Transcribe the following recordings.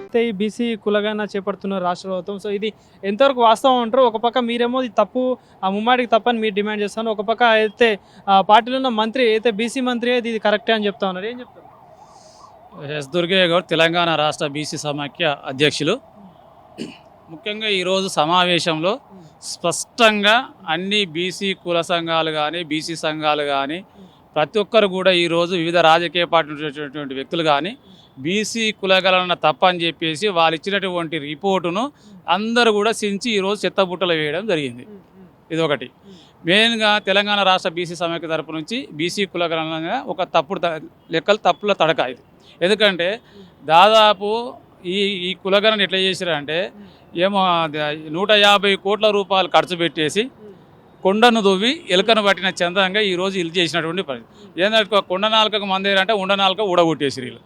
అయితే ఈ బీసీ కులగణన చేపడుతున్న రాష్ట్ర ప్రభుత్వం. సో ఇది ఎంతవరకు వాస్తవం అంటారు? ఒక పక్క మీరేమో ఇది తప్పు, ఆ ముమ్మాటికి తప్పని మీరు డిమాండ్ చేస్తాను. ఒక పక్క అయితే పార్టీలో ఉన్న మంత్రి అయితే బీసీ మంత్రి అయితే ఇది కరెక్టే అని చెప్తా ఉన్నారు. ఏం చెప్తారు? ఎస్ దుర్గయ్య గౌడ్ తెలంగాణ రాష్ట్ర బీసీ సమాఖ్య అధ్యక్షులు. ముఖ్యంగా ఈరోజు సమావేశంలో స్పష్టంగా అన్ని బీసీ కుల సంఘాలు కానీ బీసీ సంఘాలు కానీ ప్రతి ఒక్కరు కూడా ఈరోజు వివిధ రాజకీయ పార్టీలు ఉన్నటువంటి వ్యక్తులు కానీ బీసీ కులగణన తప్పని చెప్పేసి వాళ్ళు ఇచ్చినటువంటి రిపోర్టును అందరూ కూడా సించి ఈరోజు చెత్తబుట్టలు వేయడం జరిగింది. ఇదొకటి. మెయిన్గా తెలంగాణ రాష్ట్ర బీసీ సమాఖ్య తరపు నుంచి బీసీ కులగణన ఒక తప్పుల తడక ఇది. ఎందుకంటే దాదాపు ఈ కులగణన ఎట్లా చేశారంటే ఏమో 150 కోట్ల రూపాయలు ఖర్చు పెట్టేసి కొండను దువ్వి ఎలుకను పట్టిన చందంగా ఈరోజు ఇల్లు చేసినటువంటి పని. ఏంటంటే కొండ నాలుకకు మందేరంటే ఉండ నాలుక ఊడగొట్టేసి వీళ్ళు.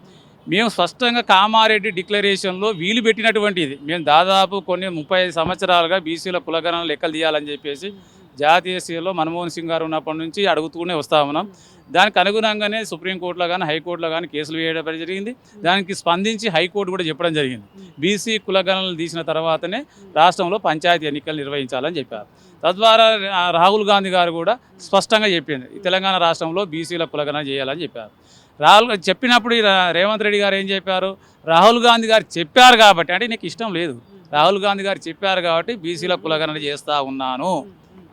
మేము స్పష్టంగా కామారెడ్డి డిక్లరేషన్లో వీలు పెట్టినటువంటి ఇది. మేము దాదాపు కొన్ని 35 సంవత్సరాలుగా బీసీల కులగణన లెక్కలు తీయాలని చెప్పేసి జాతీయ స్థాయిలో మన్మోహన్ సింగ్ గారు ఉన్నప్పటి నుంచి అడుగుతూనే వస్తా ఉన్నాం. దానికి అనుగుణంగానే సుప్రీంకోర్టులో కానీ హైకోర్టులో కానీ కేసులు వేయడం జరిగింది. దానికి స్పందించి హైకోర్టు కూడా చెప్పడం జరిగింది. బీసీ కులగణనలు తీసిన తర్వాతనే రాష్ట్రంలో పంచాయతీ ఎన్నికలు నిర్వహించాలని చెప్పారు. తద్వారా రాహుల్ గాంధీ గారు కూడా స్పష్టంగా చెప్పింది తెలంగాణ రాష్ట్రంలో బీసీల కులగణన చేయాలని చెప్పారు. చెప్పినప్పుడు రేవంత్ రెడ్డి గారు ఏం చెప్పారు? రాహుల్ గాంధీ గారు చెప్పారు కాబట్టి, అంటే నీకు ఇష్టం లేదు, రాహుల్ గాంధీ గారు చెప్పారు కాబట్టి బీసీల కులగణన చేస్తూ ఉన్నాను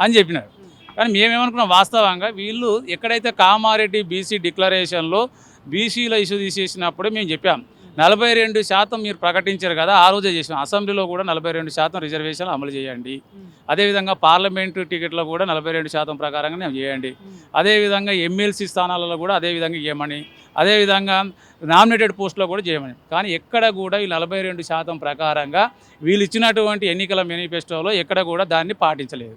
అని చెప్పినారు. కానీ మేమేమనుకున్నాం, వాస్తవంగా వీళ్ళు ఎక్కడైతే కామారెడ్డి బీసీ డిక్లరేషన్లో బీసీల ఇష్యూ తీసేసినప్పుడు మేము చెప్పాం 42% మీరు ప్రకటించారు కదా, ఆ రోజే చేసినాం. అసెంబ్లీలో కూడా 42% రిజర్వేషన్లు అమలు చేయండి. అదేవిధంగా పార్లమెంటు టికెట్లో కూడా 42% ప్రకారంగా మేము చేయండి. అదేవిధంగా ఎమ్మెల్సీ స్థానాలలో కూడా అదేవిధంగా చేయమని, అదేవిధంగా నామినేటెడ్ పోస్టులో కూడా చేయమని. కానీ ఎక్కడ కూడా ఈ 42% ప్రకారంగా వీళ్ళు ఇచ్చినటువంటి ఎన్నికల మేనిఫెస్టోలో ఎక్కడ కూడా దాన్ని పాటించలేదు.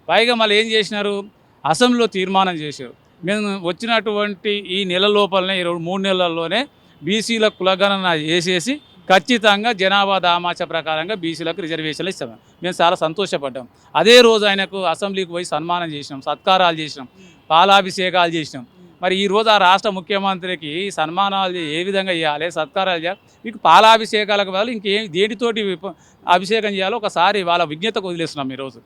పైగా మళ్ళీ ఏం చేసినారు, అసెంబ్లీలో తీర్మానం చేశారు, మేము వచ్చినటువంటి ఈ నెల లోపలనే 3 నెలల్లోనే బీసీల కులగణన చేసేసి ఖచ్చితంగా జనాభా దామాచ ప్రకారంగా బీసీలకు రిజర్వేషన్లు ఇస్తాం. మేము చాలా సంతోషపడ్డాం. అదే రోజు ఆయనకు అసెంబ్లీకి పోయి సన్మానం చేసినాం, సత్కారాలు చేసినాం, పాలాభిషేకాలు చేసినాం. మరి ఈరోజు ఆ రాష్ట్ర ముఖ్యమంత్రికి సన్మానాలు ఏ విధంగా చేయాలి, సత్కారాలు చేయాలి, మీకు పాలాభిషేకాలకు వాళ్ళు ఇంకేం దేనితోటి అభిషేకం చేయాలో ఒకసారి వాళ్ళ విజ్ఞతకు వదిలేస్తున్నాం ఈరోజు.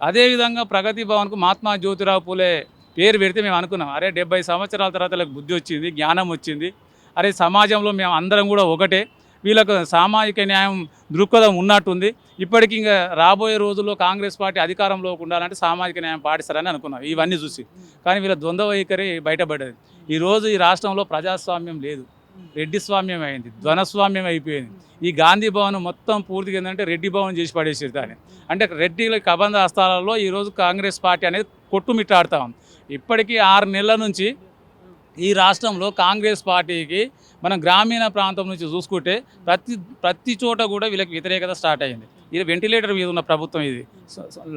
అదేవిధంగా ప్రగతి భవన్కు మహాత్మా జ్యోతిరావు పూలే పేరు పెడితే మేము అనుకున్నాం, అరే 70 సంవత్సరాల తర్వాత వీళ్ళకి బుద్ధి వచ్చింది, జ్ఞానం వచ్చింది, అరే సమాజంలో మేము అందరం కూడా ఒకటే, వీళ్ళకు సామాజిక న్యాయం దృక్పథం ఉన్నట్టుంది, ఇప్పటికి ఇంకా రాబోయే రోజుల్లో కాంగ్రెస్ పార్టీ అధికారంలోకి ఉండాలంటే సామాజిక న్యాయం పాటిస్తారని అనుకున్నాం ఇవన్నీ చూసి. కానీ వీళ్ళ ద్వంద్వ వైఖరి బయటపడ్డది. ఈరోజు ఈ రాష్ట్రంలో ప్రజాస్వామ్యం లేదు, రెడ్డి స్వామ్యం అయింది, ధ్వనస్వామ్యం అయిపోయింది. ఈ గాంధీ భవన్ మొత్తం పూర్తిగా ఏంటంటే రెడ్డి భవన్ చేసి పడేసేది దాన్ని. అంటే రెడ్డిల కబంధ హస్తాలలో ఈరోజు కాంగ్రెస్ పార్టీ అనేది కొట్టుమిట్టాడుతూ ఉంది. ఇప్పటికీ 6 నెలల నుంచి ఈ రాష్ట్రంలో కాంగ్రెస్ పార్టీకి మనం గ్రామీణ ప్రాంతం నుంచి చూసుకుంటే ప్రతి చోట కూడా వీళ్ళకి వ్యతిరేకత స్టార్ట్ అయింది. ఇది వెంటిలేటర్ మీద ఉన్న ప్రభుత్వం, ఇది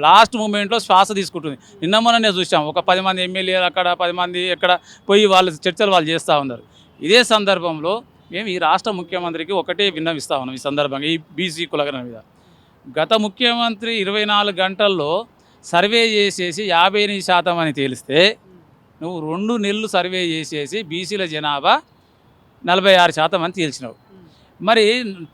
లాస్ట్ మూమెంట్లో శ్వాస తీసుకుంటుంది. నిన్న మొన్ననే చూసాం, ఒక 10 మంది ఎమ్మెల్యేలు అక్కడ 10 మంది ఎక్కడ పోయి వాళ్ళ చర్చలు వాళ్ళు చేస్తూ ఉన్నారు. ఇదే సందర్భంలో మేము ఈ రాష్ట్ర ముఖ్యమంత్రికి ఒకటే విన్నవిస్తూ ఉన్నాం ఈ సందర్భంగా ఈ బీసీ కులగణన మీద. గత ముఖ్యమంత్రి 24 గంటల్లో సర్వే చేసేసి 58% అని తేలిస్తే నువ్వు 2 నెలలు సర్వే చేసేసి బీసీల జనాభా 46% అని తేల్చినావు. మరి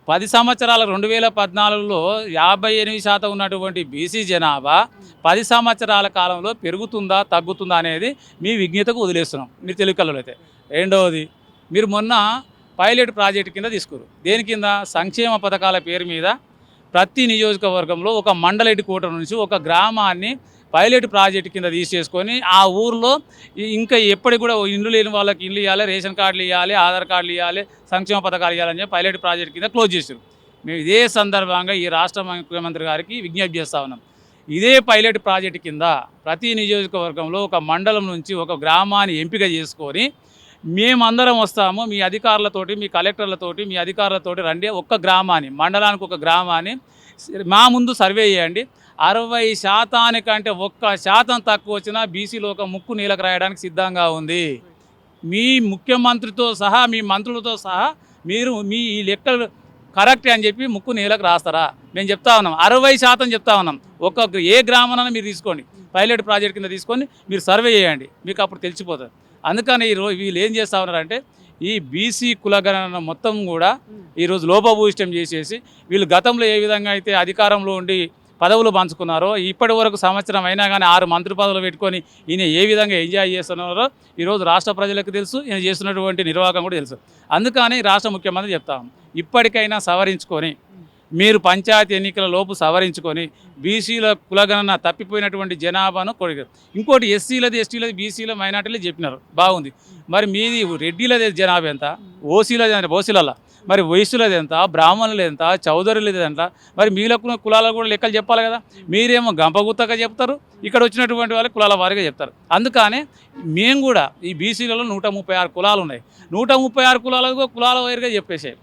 10 సంవత్సరాల 2014లో 58% ఉన్నటువంటి బీసీ జనాభా 10 సంవత్సరాల కాలంలో పెరుగుతుందా తగ్గుతుందా అనేది మీ విజ్ఞతకు వదిలేస్తున్నాం మీరు తెలుగులో అయితే. రెండవది, మీరు మొన్న పైలట్ ప్రాజెక్టు కింద తీసుకురు. దేని కింద? సంక్షేమ పథకాల పేరు మీద ప్రతి నియోజకవర్గంలో ఒక మండల హెడ్ క్వార్టర్ నుంచి ఒక గ్రామాన్ని పైలట్ ప్రాజెక్టు కింద తీసేసుకొని ఆ ఊర్లో ఇంకా ఎప్పటికి కూడా ఇల్లు లేని వాళ్ళకి ఇల్లు ఇవ్వాలి, రేషన్ కార్డులు ఇవ్వాలి, ఆధార్ కార్డులు ఇవ్వాలి, సంక్షేమ పథకాలు ఇవ్వాలని చెప్పి పైలట్ ప్రాజెక్టు కింద క్లోజ్ చేశారు. మేము ఇదే సందర్భంగా ఈ రాష్ట్ర ముఖ్యమంత్రి గారికి విజ్ఞప్తి చేస్తూ ఉన్నాం, ఇదే పైలట్ ప్రాజెక్టు కింద ప్రతి నియోజకవర్గంలో ఒక మండలం నుంచి ఒక గ్రామాన్ని ఎంపిక చేసుకొని మేమందరం వస్తాము, మీ అధికారులతోటి మీ కలెక్టర్లతోటి మీ అధికారులతోటి రండి, ఒక్క గ్రామాన్ని మండలానికి ఒక గ్రామాన్ని మా ముందు సర్వే చేయండి. 60% కంటే 1% తక్కువ వచ్చినా బీసీలో ఒక ముక్కు నీలకు రాయడానికి సిద్ధంగా ఉంది. మీ ముఖ్యమంత్రితో సహా మీ మంత్రులతో సహా మీరు మీ ఈ లెక్కలు కరెక్ట్ అని చెప్పి ముక్కు నీలకు రాస్తారా? మేము చెప్తా ఉన్నాం, 60% చెప్తా ఉన్నాం. ఏ గ్రామానైనా మీరు తీసుకోండి, పైలట్ ప్రాజెక్ట్ కింద తీసుకొని మీరు సర్వే చేయండి, మీకు అప్పుడు తెలిసిపోతుంది. అందుకని వీళ్ళు ఏం చేస్తూ ఉన్నారంటే ఈ బీసీ కులగణన మొత్తం కూడా ఈరోజు లోపభూయిష్టం చేసేసి వీళ్ళు గతంలో ఏ విధంగా అయితే అధికారంలో ఉండి పదవులు పంచుకున్నారో ఇప్పటి వరకు సంవత్సరం అయినా కానీ 6 మంత్రి పదవులు పెట్టుకొని ఈయన ఏ విధంగా ఎంజాయ్ చేస్తున్నారో ఈరోజు రాష్ట్ర ప్రజలకు తెలుసు, ఈయన చేస్తున్నటువంటి నిర్వాహకం కూడా తెలుసు. అందుకని రాష్ట్ర ముఖ్యమంత్రి చెప్తాం, ఇప్పటికైనా సవరించుకొని మీరు పంచాయతీ ఎన్నికల లోపు సవరించుకొని బీసీల కులగణన తప్పిపోయినటువంటి జనాభాను ఇంకోటి ఎస్సీలది, ఎస్టీలది, బీసీల మైనార్టీలు చెప్పినారు బాగుంది. మరి మీది రెడ్డిలది జనాభా ఎంత, ఓసీలలో మరి వయసులది ఎంత, బ్రాహ్మణులది ఎంత, చౌదరులది ఎంత, మరి మీల కులాలకు కూడా లెక్కలు చెప్పాలి కదా. మీరేమో గంపగుత్తగా చెప్తారు, ఇక్కడ వచ్చినటువంటి వాళ్ళు కులాల వారిగా చెప్తారు. అందుకనే మేము కూడా ఈ బీసీలలో 136 కులాలు ఉన్నాయి. 136 కులాలకు కులాల వారిగా చెప్పేసాయి.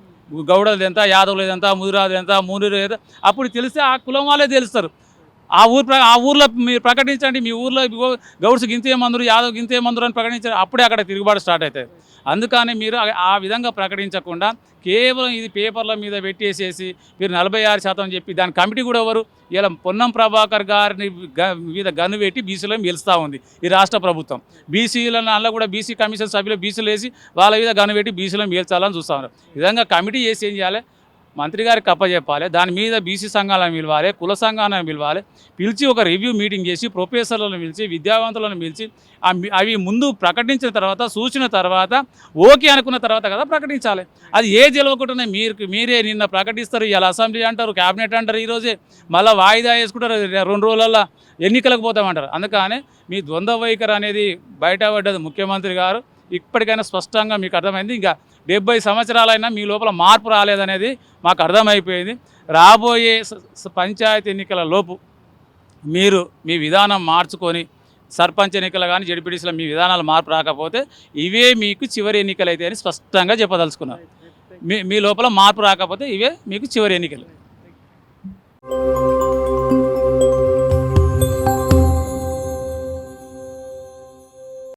గౌడలది ఎంత, యాదవులది ఎంత, ముదిరాజు ఎంత, మూనూరు ఎంత, అప్పుడు తెలిస్తే ఆ కులం వాళ్ళే తెలుస్తారు. ఆ ఊర్లో మీరు ప్రకటించండి, మీ ఊర్లో గౌడ్స్ గింతే మందురు, యాదవ్ గింతే మందురు అని ప్రకటించారు, అప్పుడే అక్కడ తిరుగుబాటు స్టార్ట్ అవుతుంది. అందుకని మీరు ఆ విధంగా ప్రకటించకుండా కేవలం ఇది పేపర్ల మీద పెట్టేసేసి మీరు 46% చెప్పి దాని కమిటీ కూడా ఎవరు ఇలా పొన్నం ప్రభాకర్ గారిని మీద గన్ను పెట్టి బీసీలో గెలుస్తూ ఉంది ఈ రాష్ట్ర ప్రభుత్వం. బీసీలను అలా కూడా బీసీ కమిషన్ సభ్యులు బీసీలు వేసి వాళ్ళ మీద గన్ను పెట్టి బీసీలో గెలిచాలని చూస్తూ ఉన్నారు. ఈ విధంగా కమిటీ చేసి ఏం చేయాలి, మంత్రి గారికి కప్పచెప్పాలి, దాని మీద బీసీ సంఘాలను పిలవాలి, కుల సంఘాలను పిలవాలి, పిలిచి ఒక రివ్యూ మీటింగ్ చేసి ప్రొఫెసర్లను పిలిచి విద్యావంతులను పిలిచి అవి ముందు ప్రకటించిన తర్వాత చూసిన తర్వాత ఓకే అనుకున్న తర్వాత కదా ప్రకటించాలి. అది ఏ తెలియకుండానే మీరే నిన్న ప్రకటిస్తారు, ఇలా అసెంబ్లీ అంటారు, క్యాబినెట్ అంటారు, ఈరోజే మళ్ళీ వాయిదా వేసుకుంటారు, 2 రోజులలో ఎన్నికలకు పోతామంటారు. అందుకనే మీ ద్వంద్వ వైఖరి అనేది బయటపడ్డది ముఖ్యమంత్రి గారు. ఇప్పటికైనా స్పష్టంగా మీకు అర్థమైంది. ఇంకా 70 సంవత్సరాలైనా మీ లోపల మార్పు రాలేదనేది మాకు అర్థమైపోయింది. రాబోయే పంచాయతీ ఎన్నికల లోపు మీరు మీ విధానం మార్చుకొని సర్పంచ్ ఎన్నికలు కానీ జడ్పీటీసీలో మీ విధానాలు మార్పు రాకపోతే ఇవే మీకు చివరి ఎన్నికలు అయితే అని స్పష్టంగా చెప్పదలుచుకున్నారు. మీ లోపల మార్పు రాకపోతే ఇవే మీకు చివరి ఎన్నికలు.